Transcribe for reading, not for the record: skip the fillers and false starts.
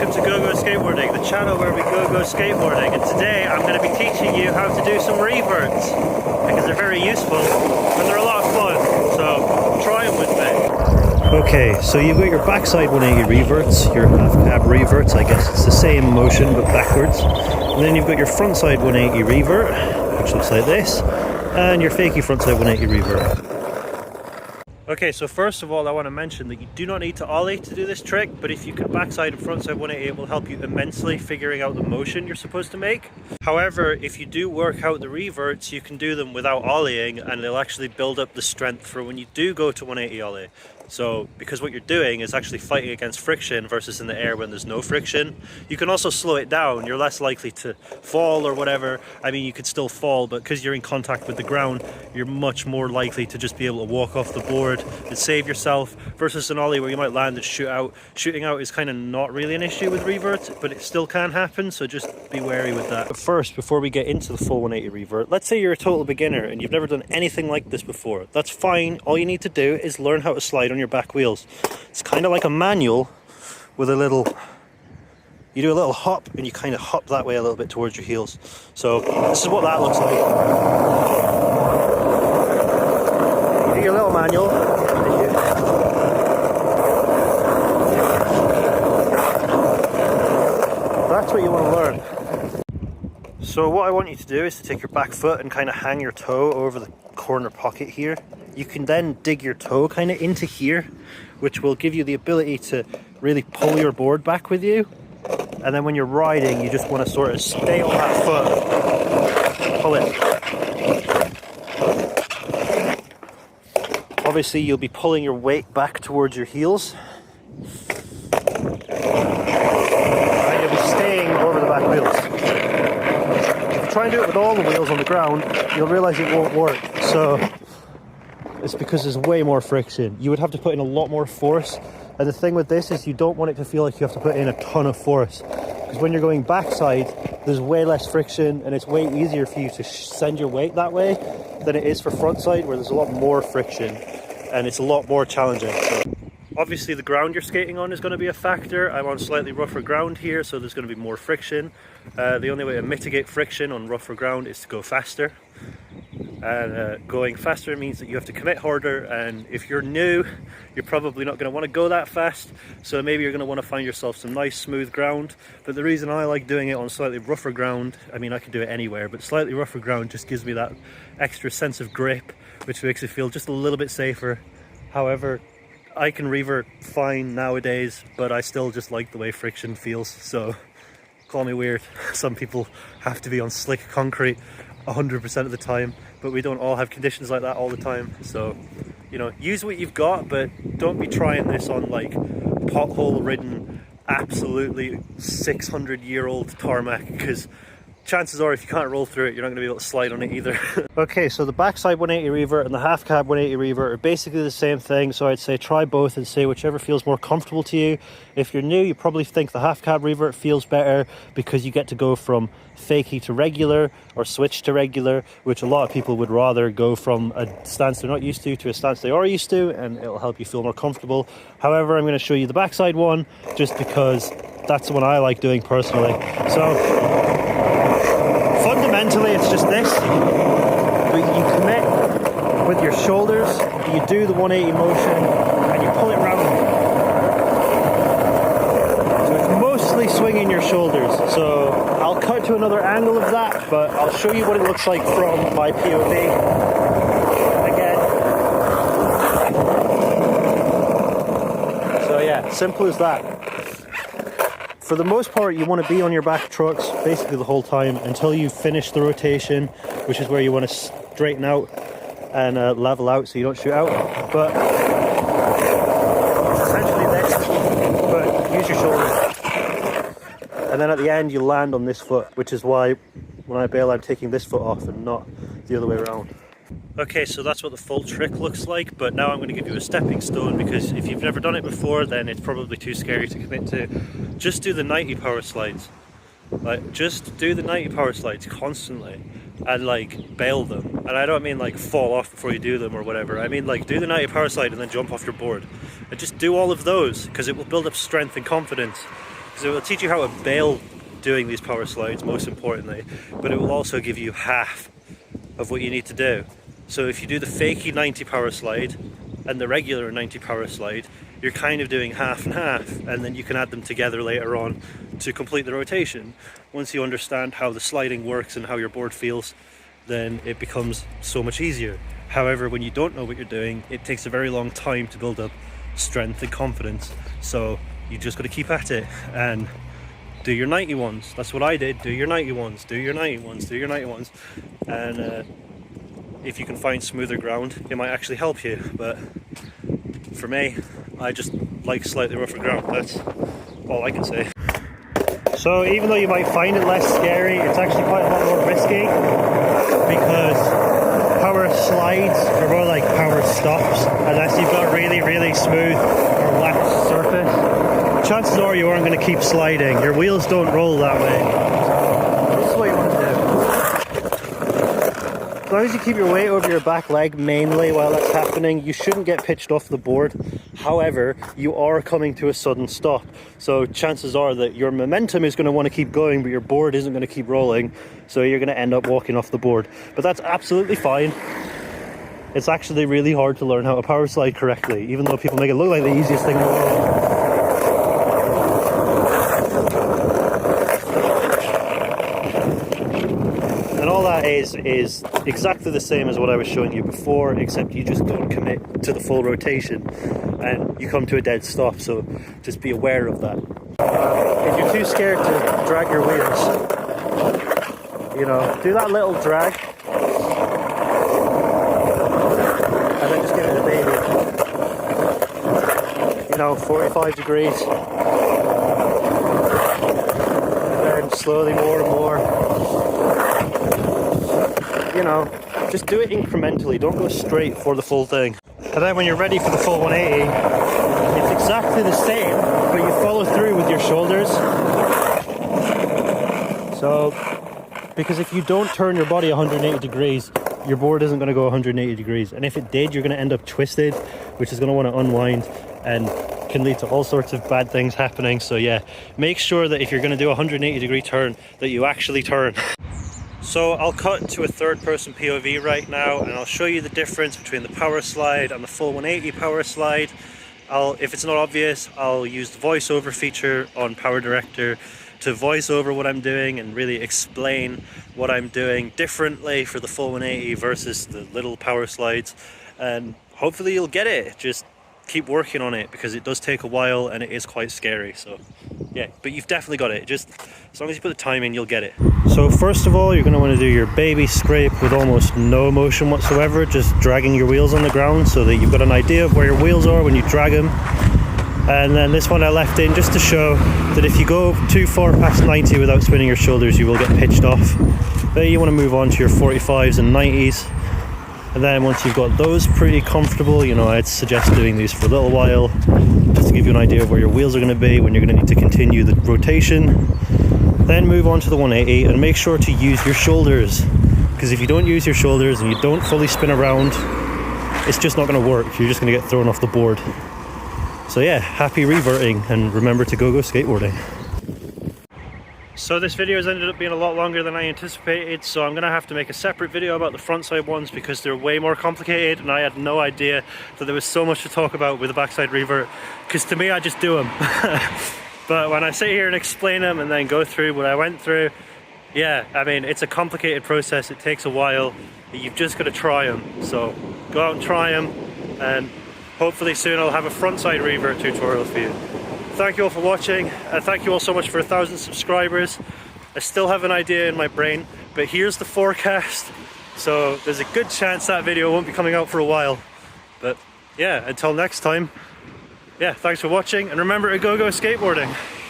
welcome to Go Skateboarding, the channel where we go skateboarding, and today I'm going to be teaching you how to do some reverts because they're very useful and they're a lot of fun, so try them with me. Okay, so you've got your backside 180 reverts, your half cab reverts, I guess it's the same motion but backwards, and then you've got your front side 180 revert, which looks like this, and your fakie front side 180 revert. Okay, so first of all I want to mention that you do not need to ollie to do this trick, but if you can backside and frontside 180 it will help you immensely figuring out the motion you're supposed to make. However, if you do work out the reverts, you can do them without ollieing and they'll actually build up the strength for when you do go to 180 ollie. So, because what you're doing is actually fighting against friction versus in the air when there's no friction. You can also slow it down, you're less likely to fall or whatever. I mean, you could still fall, but because you're in contact with the ground, you're much more likely to just be able to walk off the board and save yourself, versus an ollie where you might land and shoot out. Shooting out is kind of not really an issue with reverts, but it still can happen, so just be wary with that. But first, before we get into the full 180 revert, let's say you're a total beginner and you've never done anything like this before. That's fine, all you need to do is learn how to slide on your back wheels. It's kind of like a manual with a little, you do a little hop and you kind of hop that way a little bit towards your heels. So this is what that looks like. You do your little manual and you that's what you want to learn. So what I want you to do is to take your back foot and kind of hang your toe over the corner pocket here. You can then dig your toe kind of into here, which will give you the ability to really pull your board back with you. And then when you're riding, you just want to sort of stay on that foot, pull it. Obviously, you'll be pulling your weight back towards your heels. And you'll be staying over the back wheels. If you try and do it with all the wheels on the ground, you'll realize it won't work. So it's because there's way more friction. You would have to put in a lot more force, and the thing with this is you don't want it to feel like you have to put in a ton of force, because when you're going backside there's way less friction and it's way easier for you to send your weight that way than it is for frontside, where there's a lot more friction and it's a lot more challenging. So obviously the ground you're skating on is going to be a factor. I'm on slightly rougher ground here, so there's going to be more friction. The only way to mitigate friction on rougher ground is to go faster. And going faster means that you have to commit harder, and if you're new you're probably not going to want to go that fast, so maybe you're going to want to find yourself some nice smooth ground. But the reason I like doing it on slightly rougher ground, I mean I can do it anywhere, but slightly rougher ground just gives me that extra sense of grip, which makes it feel just a little bit safer. However, I can revert fine nowadays, but I still just like the way friction feels, so call me weird. Some people have to be on slick concrete 100% of the time, but we don't all have conditions like that all the time. So, you know, use what you've got, but don't be trying this on like pothole ridden, absolutely 600-year-old tarmac, because chances are if you can't roll through it, you're not going to be able to slide on it either. Okay, so the backside 180 revert and the half cab 180 revert are basically the same thing, so I'd say try both and say whichever feels more comfortable to you. If you're new, you probably think the half cab revert feels better because you get to go from fakie to regular or switch to regular, which a lot of people would rather go from a stance they're not used to a stance they are used to, and it'll help you feel more comfortable. However, I'm going to show you the backside one just because that's the one I like doing personally. So fundamentally it's just this, but you commit with your shoulders, you do the 180 motion and you pull it round. So it's mostly swinging your shoulders. So I'll cut to another angle of that, but I'll show you what it looks like from my POV again. So yeah, simple as that. For the most part, you want to be on your back trucks basically the whole time until you finish the rotation, which is where you want to straighten out and level out so you don't shoot out. But essentially this, but use your shoulders. And then at the end you land on this foot, which is why when I bail I'm taking this foot off and not the other way around. Okay, so that's what the full trick looks like, but now I'm going to give you a stepping stone, because if you've never done it before then it's probably too scary to commit to. Just do the 90 power slides. Like, just do the 90 power slides constantly and like bail them. And I don't mean like fall off before you do them or whatever. I mean like do the 90 power slide and then jump off your board. And just do all of those, because it will build up strength and confidence because it will teach you how to bail doing these power slides, most importantly, but it will also give you half of what you need to do. So if you do the fakey 90 power slide and the regular 90 power slide, you're kind of doing half and half, and then you can add them together later on to complete the rotation. Once you understand how the sliding works and how your board feels, then it becomes so much easier. However, when you don't know what you're doing, it takes a very long time to build up strength and confidence. So you just got to keep at it and do your 90 ones. That's what I did. Do your 90 ones, do your 90 ones, do your 90 ones. And if you can find smoother ground, it might actually help you. But for me, I just like slightly rougher ground. That's all I can say. So even though you might find it less scary, it's actually quite a lot more risky, because power slides are more like power stops. Unless you've got a really, really smooth or waxed surface, chances are you aren't going to keep sliding. Your wheels don't roll that way. This is what you want to do. As long as you keep your weight over your back leg mainly while that's happening, you shouldn't get pitched off the board. However, you are coming to a sudden stop, so chances are that your momentum is going to want to keep going, but your board isn't going to keep rolling, so you're going to end up walking off the board. But that's absolutely fine. It's actually really hard to learn how to power slide correctly, even though people make it look like the easiest thing in the world. And all that is exactly the same as what I was showing you before, except you just don't commit to the full rotation and you come to a dead stop, so just be aware of that. If you're too scared to drag your wheels, you know, do that little drag and then just give it a baby. You know, 45 degrees. And then slowly more and more. You know, just do it incrementally, don't go straight for the full thing. And then when you're ready for the full 180, it's exactly the same, but you follow through with your shoulders. So, because if you don't turn your body 180 degrees, your board isn't going to go 180 degrees. And if it did, you're going to end up twisted, which is going to want to unwind and can lead to all sorts of bad things happening. So yeah, make sure that if you're going to do a 180 degree turn, that you actually turn. So I'll cut to a third person POV right now, and I'll show you the difference between the power slide and the full 180 power slide. If it's not obvious, I'll use the voiceover feature on Power Director to voice over what I'm doing and really explain what I'm doing differently for the full 180 versus the little power slides. And hopefully you'll get it. Just keep working on it, because it does take a while and it is quite scary. So yeah, but you've definitely got it. Just as long as you put the time in, you'll get it. So first of all, you're going to want to do your baby scrape with almost no motion whatsoever, just dragging your wheels on the ground so that you've got an idea of where your wheels are when you drag them. And then this one I left in just to show that if you go too far past 90 without spinning your shoulders, you will get pitched off. Then you want to move on to your 45s and 90s. And then once you've got those pretty comfortable, you know, I'd suggest doing these for a little while, just to give you an idea of where your wheels are going to be when you're going to need to continue the rotation. Then move on to the 180 and make sure to use your shoulders, because if you don't use your shoulders and you don't fully spin around, it's just not going to work. You're just going to get thrown off the board. So yeah, happy reverting, and remember to go skateboarding. So this video has ended up being a lot longer than I anticipated, so I'm going to have to make a separate video about the frontside ones because they're way more complicated, and I had no idea that there was so much to talk about with the backside revert, because to me I just do them. But when I sit here and explain them and then go through what I went through, yeah, I mean, it's a complicated process, it takes a while, you've just got to try them. So go out and try them, and hopefully soon I'll have a frontside revert tutorial for you. Thank you all for watching, and thank you all so much for 1,000 subscribers. I still have an idea in my brain, but here's the forecast, so there's a good chance that video won't be coming out for a while. But yeah, until next time, yeah, thanks for watching, and remember to go skateboarding.